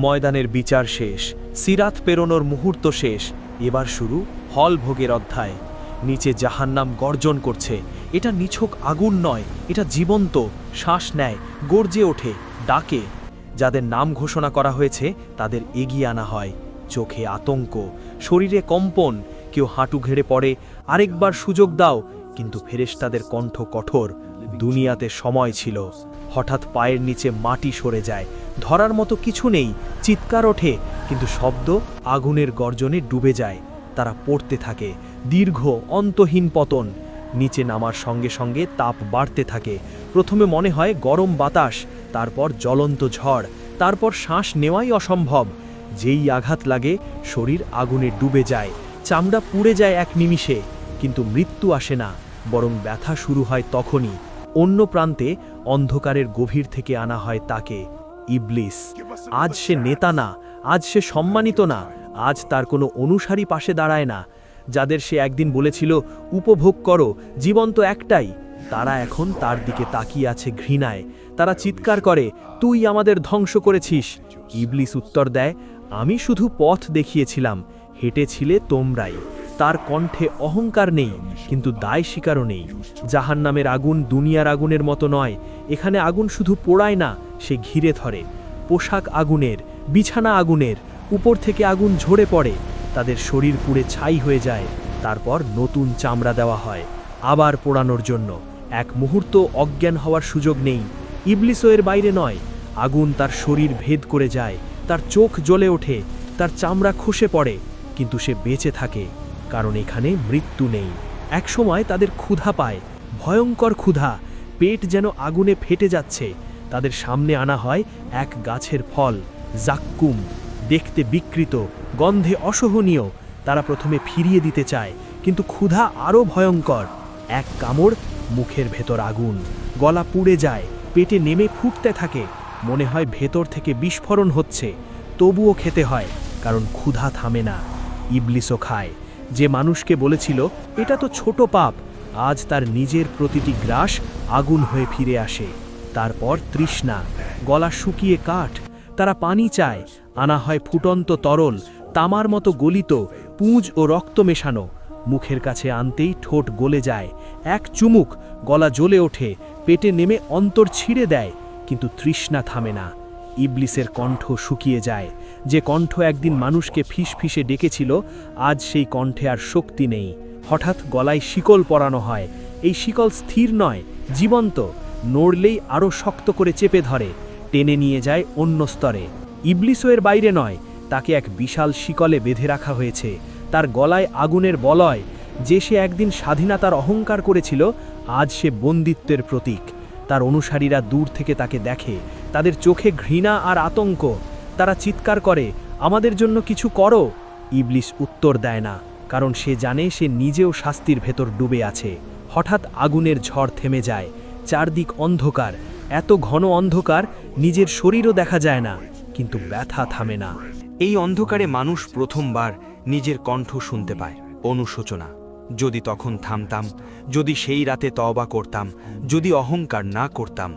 ময়দানের বিচার শেষ, সিরাত পেরোনোর মুহূর্ত শেষ, এবার শুরু হল ভোগের অধ্যায়। নিচে জাহান্নাম গর্জন করছে। এটা নিছক আগুন নয়, এটা জীবন্ত, শ্বাস নেয়, গর্জে ওঠে, ডাকে। যাদের নাম ঘোষণা করা হয়েছে তাদের এগিয়ে আনা হয়। চোখে আতঙ্ক, শরীরে কম্পন, কেউ হাঁটু ঘেড়ে পড়ে, আরেকবার সুযোগ দাও। কিন্তু ফেরেশতাদের কণ্ঠ কঠোর। দুনিয়াতে সময় ছিল। হঠাৎ পায়ের নিচে মাটি সরে যায়, ধরার মতো কিছু নেই, চিৎকার ওঠে, কিন্তু শব্দ আগুনের গর্জনে ডুবে যায়। তারা পড়তে থাকে, দীর্ঘ অন্তহীন পতন। নিচে নামার সঙ্গে সঙ্গে তাপ বাড়তে থাকে। প্রথমে মনে হয় গরম বাতাস, তারপর জ্বলন্ত ঝড়, তারপর শ্বাস নেওয়াই অসম্ভব। যেই আঘাত লাগে শরীর আগুনে ডুবে যায়, চামড়া পুড়ে যায় এক নিমিষে। কিন্তু মৃত্যু আসে না, বরং ব্যথা শুরু হয় তখনই। অন্য প্রান্তে অন্ধকারের গভীর থেকে আনা হয় তাকে, ইবলিস। আজ সে নেতা না, আজ সে সম্মানিত না, আজ তার কোনো অনুসারী পাশে দাঁড়ায় না। যাদের সে একদিন বলেছিল উপভোগ করো, জীবন তো একটাই, তারা এখন তার দিকে তাকিয়ে আছে ঘৃণায়। তারা চিৎকার করে, তুই আমাদের ধ্বংস করেছিস। ইবলিস উত্তর দেয়, আমি শুধু পথ দেখিয়েছিলাম, হেঁটেছিলে তোমরাই। তার কণ্ঠে অহংকার নেই, কিন্তু দায় স্বীকারও নেই। জাহান্নামের আগুন দুনিয়ার আগুনের মতো নয়। এখানে আগুন শুধু পোড়ায় না, সে ঘিরে ধরে। পোশাক আগুনের, বিছানা আগুনের, উপর থেকে আগুন ঝরে পড়ে, তাদের শরীর পুড়ে ছাই হয়ে যায়। তারপর নতুন চামড়া দেওয়া হয়, আবার পোড়ানোর জন্য। এক মুহূর্ত অজ্ঞান হওয়ার সুযোগ নেই। ইবলিসও এর বাইরে নয়। আগুন তার শরীর ভেদ করে যায়, তার চোখ জ্বলে ওঠে, তার চামড়া খসে পড়ে, কিন্তু সে বেঁচে থাকে, কারণ এখানে মৃত্যু নেই। একসময় তাদের ক্ষুধা পায়, ভয়ঙ্কর ক্ষুধা, পেট যেন আগুনে ফেটে যাচ্ছে। তাদের সামনে আনা হয় এক গাছের ফল, জাক্কুম। দেখতে বিকৃত, গন্ধে অসহনীয়। তারা প্রথমে ফিরিয়ে দিতে চায়, কিন্তু ক্ষুধা আরও ভয়ঙ্কর। এক কামড়, মুখের ভেতর আগুন, গলা পুড়ে যায়, পেটে নেমে ফুটতে থাকে। মনে হয় ভেতর থেকে বিস্ফোরণ হচ্ছে, তবুও খেতে হয়, কারণ ক্ষুধা থামে না। ইবলিসও খায়। যে মানুষকে বলেছিল এটা তো ছোট পাপ, আজ তার নিজের প্রতিটি গ্রাস আগুন হয়ে ফিরে আসে। তারপর তৃষ্ণা, গলা শুকিয়ে কাঠ। তারা পানি চায়, আনা হয় ফুটন্ত তরল, তামার মতো গলিত, পুঁজ ও রক্ত মেশানো। মুখের কাছে আনতেই ঠোঁট গলে যায়, এক চুমুক, গলা জ্বলে ওঠে, পেটে নেমে অন্তর ছিঁড়ে দেয়, কিন্তু তৃষ্ণা থামে না। ইবলিসের কণ্ঠ শুকিয়ে যায়। যে কণ্ঠ একদিন মানুষকে ফিসফিসে ডেকেছিল, আজ সেই কণ্ঠে আর শক্তি নেই। হঠাৎ গলায় শিকল পরানো হয়। এই শিকল স্থির নয়, জীবন্ত। নড়লেই আরও শক্ত করে চেপে ধরে, টেনে নিয়ে যায় অন্য স্তরে। ইবলিসও এর বাইরে নয়, তাকে এক বিশাল শিকলে বেঁধে রাখা হয়েছে। তার গলায় আগুনের বলয়। যে সে একদিন স্বাধীনতার অহংকার করেছিল, আজ সে বন্দিত্বের প্রতীক। তার অনুসারীরা দূর থেকে তাকে দেখে, তাদের চোখে ঘৃণা আর আতঙ্ক। তারা চিৎকার করে, আমাদের জন্য কিছু করো। ইবলিস উত্তর দেয় না, কারণ সে জানে সে নিজেও শাস্তির ভেতর ডুবে আছে। হঠাৎ আগুনের ঝড় থেমে যায়, চারদিক অন্ধকার, এত ঘন অন্ধকার নিজের শরীরও দেখা যায় না, কিন্তু ব্যথা থামে না। এই অন্ধকারে মানুষ প্রথমবার নিজের কণ্ঠ শুনতে পায়, অনুশোচনা। যদি তখন থামতাম, যদি সেই রাতে তওবা করতাম, যদি অহংকার না করতাম।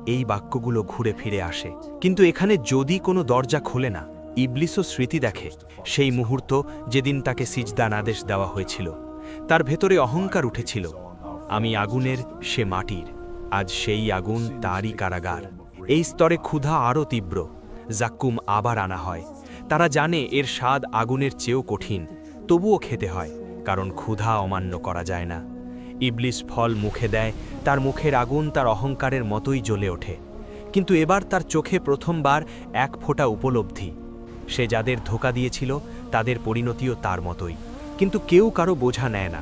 এই বাক্যগুলো ঘুরে ফিরে আসে, কিন্তু এখানে যদি কোনো দরজা খোলে না। ইবলিসও স্মৃতি দেখে, সেই মুহূর্ত যেদিন তাকে সিজদার আদেশ দেওয়া হয়েছিল। তার ভেতরে অহংকার উঠেছিল, আমি আগুনের, সে মাটির। আজ সেই আগুন তারই কারাগার। এই স্তরে ক্ষুধা আরও তীব্র। জাক্কুম আবার আনা হয়। তারা জানে এর স্বাদ আগুনের চেয়েও কঠিন, তবুও খেতে হয়, কারণ ক্ষুধা অমান্য করা যায় না। ইবলিস ফল মুখে দেয়, তার মুখের আগুন তার অহংকারের মতোই জ্বলে ওঠে। কিন্তু এবার তার চোখে প্রথমবার এক ফোঁটা উপলব্ধি। সে যাদের ধোঁকা দিয়েছিল তাদের পরিণতিও তার মতোই, কিন্তু কেউ কারো বোঝা নেয় না।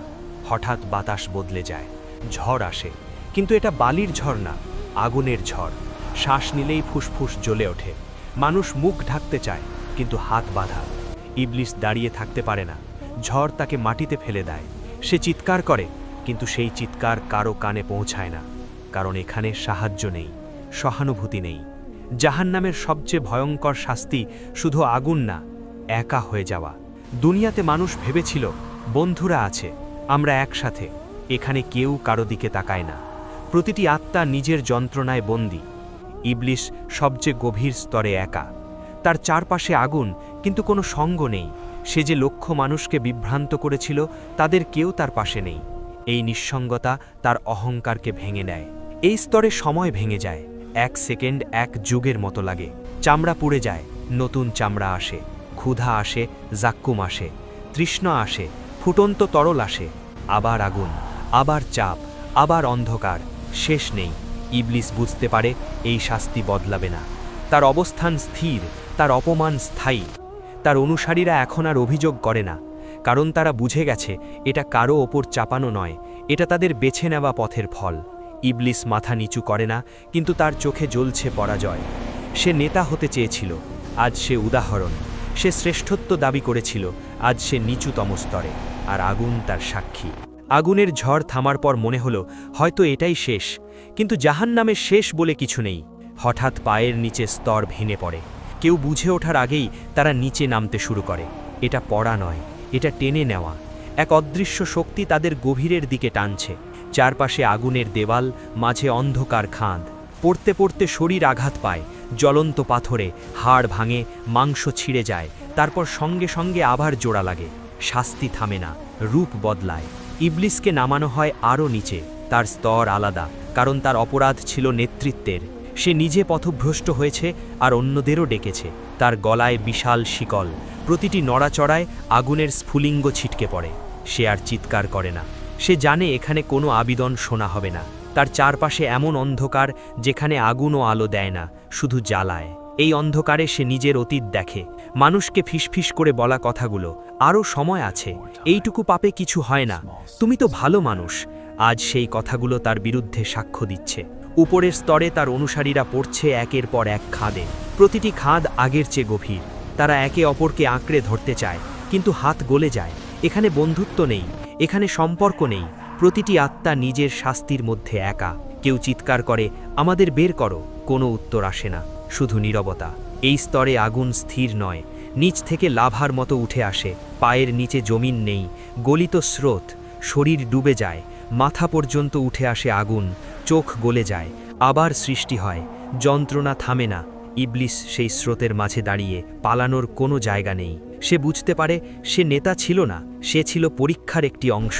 হঠাৎ বাতাস বদলে যায়, ঝড় আসে, কিন্তু এটা বালির ঝড় না, আগুনের ঝড়। শ্বাস নিলেই ফুসফুস জ্বলে ওঠে। মানুষ মুখ ঢাকতে চায়, কিন্তু হাত বাঁধা। ইবলিস দাঁড়িয়ে থাকতে পারে না, ঝড় তাকে মাটিতে ফেলে দেয়। সে চিৎকার করে, কিন্তু সেই চিৎকার কারো কানে পৌঁছায় না, কারণ এখানে সাহায্য নেই, সহানুভূতি নেই। জাহান্নামের সবচেয়ে ভয়ঙ্কর শাস্তি শুধু আগুন না, একা হয়ে যাওয়া। দুনিয়াতে মানুষ ভেবেছিল বন্ধুরা আছে, আমরা একসাথে। এখানে কেউ কারো দিকে তাকায় না, প্রতিটি আত্মা নিজের যন্ত্রণায় বন্দী। ইবলিস সবচেয়ে গভীর স্তরে একা। তার চারপাশে আগুন, কিন্তু কোনো সঙ্গ নেই। সে যে লক্ষ মানুষকে বিভ্রান্ত করেছিল, তাদের কেউ তার পাশে নেই। এই নিঃসঙ্গতা তার অহংকারকে ভেঙে নেয়। এই স্তরে সময় ভেঙে যায়। 1 সেকেন্ড 1 যুগের মতো লাগে। চামড়া পুড়ে যায়, নতুন চামড়া আসে। ক্ষুধা আসে, জাক্কুম আসে। তৃষ্ণা আসে, ফুটন্ত তরল আসে। আবার আগুন, আবার চাপ, আবার অন্ধকার। শেষ নেই। ইবলিস বুঝতে পারে এই শাস্তি বদলাবে না। তার অবস্থান স্থির, তার অপমান স্থায়ী। তার অনুসারীরা এখন আর অভিযোগ করে না, কারণ তারা বুঝে গেছে এটা কারো ওপর চাপানো নয়, এটা তাদের বেছে নেওয়া পথের ফল। ইবলিস মাথা নিচু করে না, কিন্তু তার চোখে জ্বলছে পরাজয়। সে নেতা হতে চেয়েছিল, আজ সে উদাহরণ। সে শ্রেষ্ঠত্ব দাবি করেছিল, আজ সে নিচুতম স্তরে। আর আগুন তার সাক্ষী। আগুনের ঝড় থামার পর মনে হলো হয়তো এটাই শেষ, কিন্তু জাহান্নামের শেষ বলে কিছু নেই। হঠাৎ পায়ের নিচে স্তর ভেঙে পড়ে। কেউ বুঝে ওঠার আগেই তারা নিচে নামতে শুরু করে। এটা পড়া নয়, এটা টেনে নেওয়া। এক অদৃশ্য শক্তি তাদের গভীরের দিকে টানছে। চারপাশে আগুনের দেওয়াল, মাঝে অন্ধকার খাঁদ। পড়তে পড়তে শরীর আঘাত পায়, জ্বলন্ত পাথরে হাড় ভাঙে, মাংস ছিঁড়ে যায়, তারপর সঙ্গে সঙ্গে আবার জোড়া লাগে। শাস্তি থামে না, রূপ বদলায়। ইবলিসকে নামানো হয় আরও নিচে। তার স্তর আলাদা, কারণ তার অপরাধ ছিল নেতৃত্বের। সে নিজে পথভ্রষ্ট হয়েছে আর অন্যদেরও ডেকেছে। তার গলায় বিশাল শিকল, প্রতিটি নড়াচড়ায় আগুনের স্ফুলিঙ্গ ছিটকে পড়ে। সে আর চিৎকার করে না। সে জানে এখানে কোনো আবেদন শোনা হবে না। তার চারপাশে এমন অন্ধকার যেখানে আগুন ও আলো দেয় না, শুধু জ্বালায়। এই অন্ধকারে সে নিজের অতীত দেখে, মানুষকে ফিসফিস করে বলা কথাগুলো, আরও সময় আছে, এইটুকু পাপে কিছু হয় না, তুমি তো ভালো মানুষ। আজ সেই কথাগুলো তার বিরুদ্ধে সাক্ষ্য দিচ্ছে। উপরের স্তরে তার অনুসারীরা পড়ছে একের পর এক খাদে। প্রতিটি খাদ আগের চেয়ে গভীর। তারা একে অপরকে আঁকড়ে ধরতে চায়, কিন্তু হাত গলে যায়। এখানে বন্ধুত্ব নেই, এখানে সম্পর্ক নেই। প্রতিটি আত্মা নিজের শাস্তির মধ্যে একা। কেউ চিৎকার করে, আমাদের বের করো। কোনো উত্তর আসে না, শুধু নীরবতা। এই স্তরে আগুন স্থির নয়, নিচ থেকে লাভার মতো উঠে আসে। পায়ের নিচে জমিন নেই, গলিত স্রোত। শরীর ডুবে যায়, মাথা পর্যন্ত উঠে আসে আগুন। চোখ গলে যায়, আবার সৃষ্টি হয়। যন্ত্রণা থামে না। ইবলিস সেই স্রোতের মাঝে দাঁড়িয়ে, পালানোর কোনো জায়গা নেই। সে বুঝতে পারে সে নেতা ছিল না, সে ছিল পরীক্ষার একটি অংশ।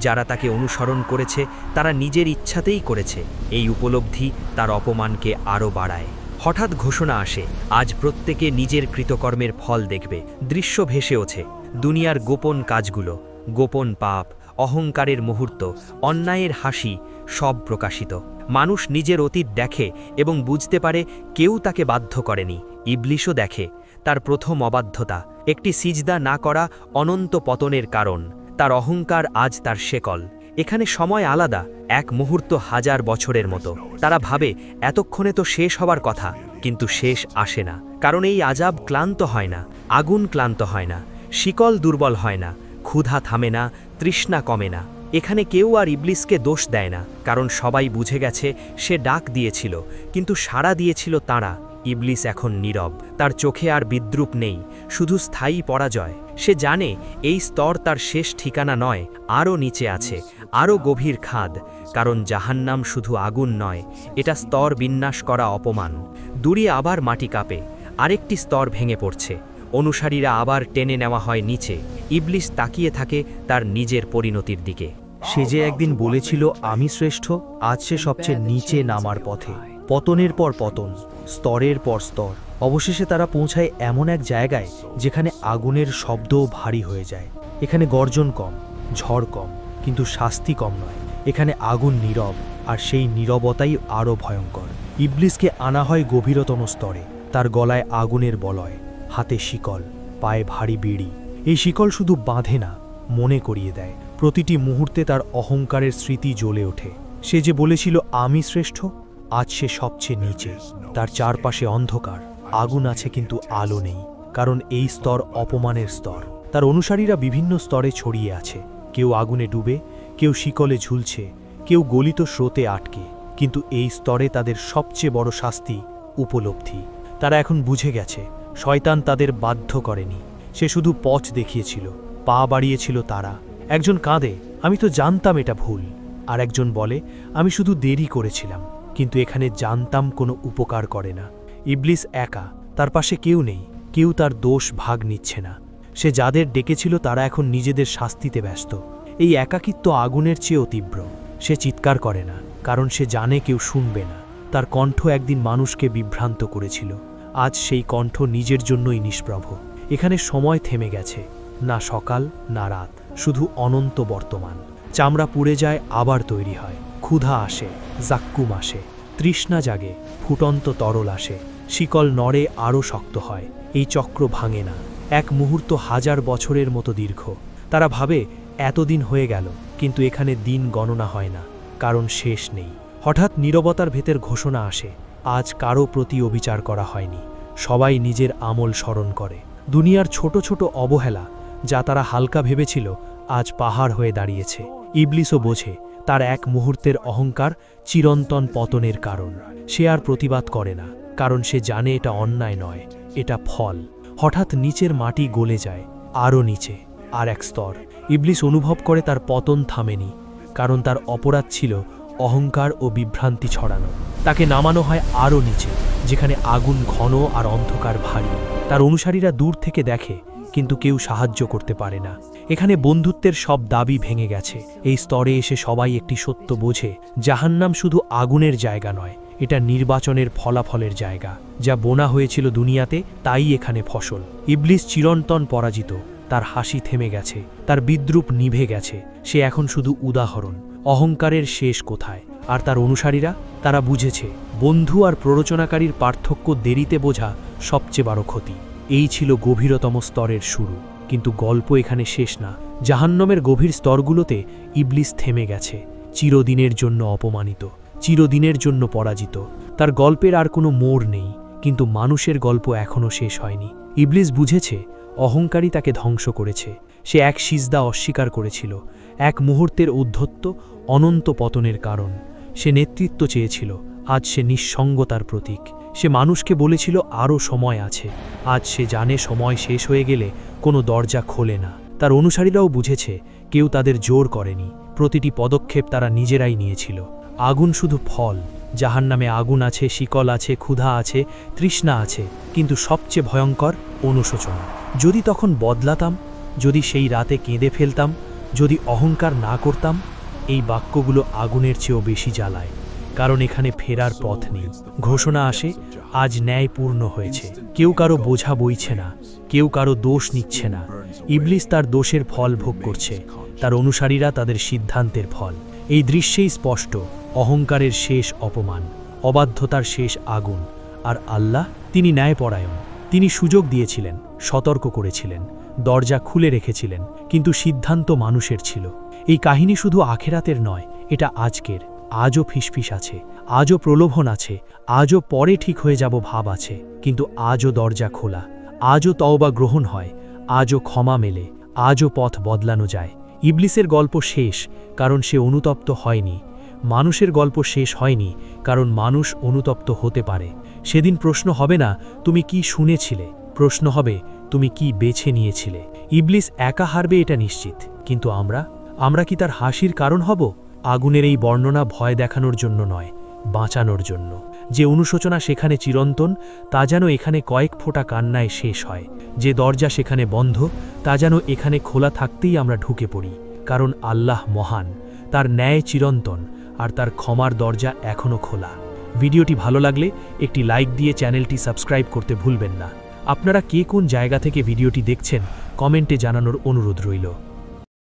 যারা তাকে অনুসরণ করেছে তারা নিজের ইচ্ছাতেই করেছে। এই উপলব্ধি তার অপমানকে আরও বাড়ায়। হঠাৎ ঘোষণা আসে, আজ প্রত্যেকে নিজের কৃতকর্মের ফল দেখবে। দৃশ্য ভেসে ওঠে, দুনিয়ার গোপন কাজগুলো, গোপন পাপ, অহংকারের মুহূর্ত, অন্যায়ের হাসি, সব প্রকাশিত। মানুষ নিজের অতীত দেখে এবং বুঝতে পারে কেউ তাকে বাধ্য করেনি। ইবলিসও দেখে তার প্রথম অবাধ্যতা, একটি সিজদা না করা অনন্ত পতনের কারণ। তার অহংকার আজ তার শেকল। এখানে সময় আলাদা, এক মুহূর্ত 1000 বছরের মতো। তারা ভাবে এতক্ষণে তো শেষ হবার কথা, কিন্তু শেষ আসে না। কারণ এই আযাব ক্লান্ত হয় না, আগুন ক্লান্ত হয় না, শিকল দুর্বল হয় না, ক্ষুধা থামে না, তৃষ্ণা কমে না। এখানে কেউ আর ইবলিসকে দোষ দেয় না, কারণ সবাই বুঝে গেছে সে ডাক দিয়েছিল, কিন্তু সাড়া দিয়েছিল তাঁরা। ইবলিস এখন নীরব, তার চোখে আর বিদ্রুপ নেই, শুধু স্থায়ী পরাজয়। সে জানে এই স্তর তার শেষ ঠিকানা নয়, আরও নিচে আছে, আরও গভীর খাদ। কারণ জাহান্নাম শুধু আগুন নয়, এটা স্তর বিন্যাস করা অপমান। দূরে আবার মাটি কাঁপে, আরেকটি স্তর ভেঙে পড়ছে। অনুসারীরা আবার টেনে নেওয়া হয় নিচে। ইবলিস তাকিয়ে থাকে তার নিজের পরিণতির দিকে। সে যে একদিন বলেছিল আমি শ্রেষ্ঠ, আজ সে সবচেয়ে নিচে নামার পথে। পতনের পর পতন, স্তরের পর স্তর। অবশেষে তারা পৌঁছায় এমন এক জায়গায় যেখানে আগুনের শব্দও ভারী হয়ে যায়। এখানে গর্জন কম, ঝড় কম, কিন্তু শাস্তি কম নয়। এখানে আগুন নীরব, আর সেই নীরবতাই আরও ভয়ঙ্কর। ইবলিসকে আনা হয় গভীরতম স্তরে। তার গলায় আগুনের বলয়, হাতে শিকল, পায়ে ভারী বিড়ি। এই শিকল শুধু বাঁধে না, মনে করিয়ে দেয়। প্রতিটি মুহূর্তে তার অহংকারের স্মৃতি জ্বলে ওঠে। সে যে বলেছিল আমি শ্রেষ্ঠ, আজ সে সবচেয়ে নিচে। তার চারপাশে অন্ধকার, আগুন আছে কিন্তু আলো নেই, কারণ এই স্তর অপমানের স্তর। তার অনুসারীরা বিভিন্ন স্তরে ছড়িয়ে আছে। কেউ আগুনে ডুবে, কেউ শিকলে ঝুলছে, কেউ গলিত স্রোতে আটকে। কিন্তু এই স্তরে তাদের সবচেয়ে বড় শাস্তি উপলব্ধি। তারা এখন বুঝে গেছে শয়তান তাদের বাধ্য করেনি, সে শুধু পথ দেখিয়েছিল, পা বাড়িয়েছিল তারা। একজন কাঁদে, আমি তো জানতাম এটা ভুল। আর একজন বলে, আমি শুধু দেরি করেছিলাম, কিন্তু এখানে জানতাম কোনো উপকার করে না। ইবলিস একা, তার পাশে কেউ নেই, কেউ তার দোষ ভাগ নিচ্ছে না। সে যাদের ডেকেছিল তারা এখন নিজেদের শাস্তিতে ব্যস্ত। এই একাকিত্ব আগুনের চেয়েও তীব্র। সে চিৎকার করে না, কারণ সে জানে কেউ শুনবে না। তার কণ্ঠ একদিন মানুষকে বিভ্রান্ত করেছিল, আজ সেই কণ্ঠ নিজের জন্যই নিষ্প্রভ। এখানে সময় থেমে গেছে, না সকাল না রাত, শুধু অনন্ত বর্তমান। চামড়া পুড়ে যায়, আবার তৈরি হয়। ক্ষুধা আসে, জাক্কুম আসে, তৃষ্ণা জাগে, ফুটন্ত তরল আসে, শিকল নড়ে, আরও শক্ত হয়। এই চক্র ভাঙে না। এক মুহূর্ত 1000 বছরের মতো দীর্ঘ। তারা ভাবে এতদিন হয়ে গেল, কিন্তু এখানে দিন গণনা হয় না, কারণ শেষ নেই। হঠাৎ নীরবতার ভেতর ঘোষণা আসে, আজ কারো প্রতি অবিচার করা হয়নি। সবাই নিজের আমল স্মরণ করে। দুনিয়ার ছোট ছোট অবহেলা, যা তারা হালকা ভেবেছিল, আজ পাহাড় হয়ে দাঁড়িয়েছে। ইবলিসও বোঝে তার এক মুহূর্তের অহংকার চিরন্তন পতনের কারণ। সে আর প্রতিবাদ করে না, কারণ সে জানে এটা অন্যায় নয়, এটা ফল। হঠাৎ নিচের মাটি গলে যায়, আরও নিচে, আর এক স্তর। ইবলিস অনুভব করে তার পতন থামেনি, কারণ তার অপরাধ ছিল অহংকার ও বিভ্রান্তি ছড়ানো। তাকে নামানো হয় আরও নিচে, যেখানে আগুন ঘন আর অন্ধকার ভারী। তার অনুসারীরা দূর থেকে দেখে, কিন্তু কেউ সাহায্য করতে পারে না। এখানে বন্ধুত্বের সব দাবি ভেঙে গেছে। এই স্তরে এসে সবাই একটি সত্য বোঝে, জাহান্নাম শুধু আগুনের জায়গা নয়, এটা নির্বাচনের ফলাফলের জায়গা। যা বোনা হয়েছিল দুনিয়াতে, তাই এখানে ফসল। ইবলিস চিরন্তন পরাজিত, তার হাসি থেমে গেছে, তার বিদ্রূপ নিভে গেছে। সে এখন শুধু উদাহরণ, অহংকারের শেষ কোথায়। আর তার অনুসারীরা, তারা বুঝেছে বন্ধু আর প্ররোচনাকারীর পার্থক্য দেরিতে বোঝা সবচেয়ে বড় ক্ষতি। এই ছিল গভীরতম স্তরের শুরু, কিন্তু গল্প এখানে শেষ না। জাহান্নামের গভীর স্তরগুলোতে ইবলিস থেমে গেছে, চিরদিনের জন্য অপমানিত, চিরদিনের জন্য পরাজিত। তার গল্পের আর কোনো মোড় নেই, কিন্তু মানুষের গল্প এখনও শেষ হয়নি। ইবলিস বুঝেছে অহংকারী তাকে ধ্বংস করেছে। সে এক সিজদা অস্বীকার করেছিল, এক মুহূর্তের উদ্ধত্ত অনন্ত পতনের কারণ। সে নেতৃত্ব চেয়েছিল, আজ সে নিঃসঙ্গতার প্রতীক। সে মানুষকে বলেছিল আরও সময় আছে, আজ সে জানে সময় শেষ হয়ে গেলে কোনো দরজা খোলে না। তার অনুসারীরাও বুঝেছে কেউ তাদের জোর করেনি, প্রতিটি পদক্ষেপ তারা নিজেরাই নিয়েছিল। আগুন শুধু ফল, জাহান্নামে আগুন আছে, শিকল আছে, ক্ষুধা আছে, তৃষ্ণা আছে, কিন্তু সবচেয়ে ভয়ঙ্কর অনুশোচনা। যদি তখন বদলাতাম, যদি সেই রাতে কেঁদে ফেলতাম, যদি অহংকার না করতাম। এই বাক্যগুলো আগুনের চেয়েও বেশি জ্বালায়, কারণ এখানে ফেরার পথ নেই। ঘোষণা আসে, আজ ন্যায় পূর্ণ হয়েছে। কেউ কারো বোঝা বইছে না, কেউ কারো দোষ নিচ্ছে না। ইবলিস তার দোষের ফল ভোগ করছে, তার অনুসারীরা তাদের সিদ্ধান্তের ফল। এই দৃশ্যেই স্পষ্ট অহংকারের শেষ অপমান, অবাধ্যতার শেষ আগুন। আর আল্লাহ, তিনি ন্যায়পরায়ণ। তিনি সুযোগ দিয়েছিলেন, সতর্ক করেছিলেন, দরজা খুলে রেখেছিলেন, কিন্তু সিদ্ধান্ত মানুষের ছিল। এই কাহিনী শুধু আখেরাতের নয়, এটা আজকের। আজও ফিসফিস আছে, আজও প্রলোভন আছে, আজও পরে ঠিক হয়ে যাব ভাব আছে, কিন্তু আজও দরজা খোলা, আজও তওবা গ্রহণ হয়, আজও ক্ষমা মেলে, আজও পথ বদলানো যায়। ইবলিসের গল্প শেষ, কারণ সে অনুতপ্ত হয়নি। মানুষের গল্প শেষ হয়নি, কারণ মানুষ অনুতপ্ত হতে পারে। সেদিন প্রশ্ন হবে না তুমি কি শুনেছিলে, প্রশ্ন হবে তুমি কি বেছে নিয়েছিলে। ইবলিস একা হারবে এটা নিশ্চিত, কিন্তু আমরা কি তার হাসির কারণ হব? আগুনের এই বর্ণনা ভয় দেখানোর জন্য নয়, বাঁচানোর জন্য। যে অনুশোচনা সেখানে চিরন্তন, তা যেন এখানে কয়েক ফোঁটা কান্নায় শেষ হয়। যে দরজা সেখানে বন্ধ, তা যেন এখানে খোলা থাকতেই আমরা ঢুকে পড়ি। কারণ আল্লাহ মহান, তার ন্যায় চিরন্তন, আর তার ক্ষমার দরজা এখনও খোলা। ভিডিওটি ভালো লাগলে একটি লাইক দিয়ে চ্যানেলটি সাবস্ক্রাইব করতে ভুলবেন না। আপনারা কে কোন জায়গা থেকে ভিডিওটি দেখছেন কমেন্টে জানানোর অনুরোধ রইল।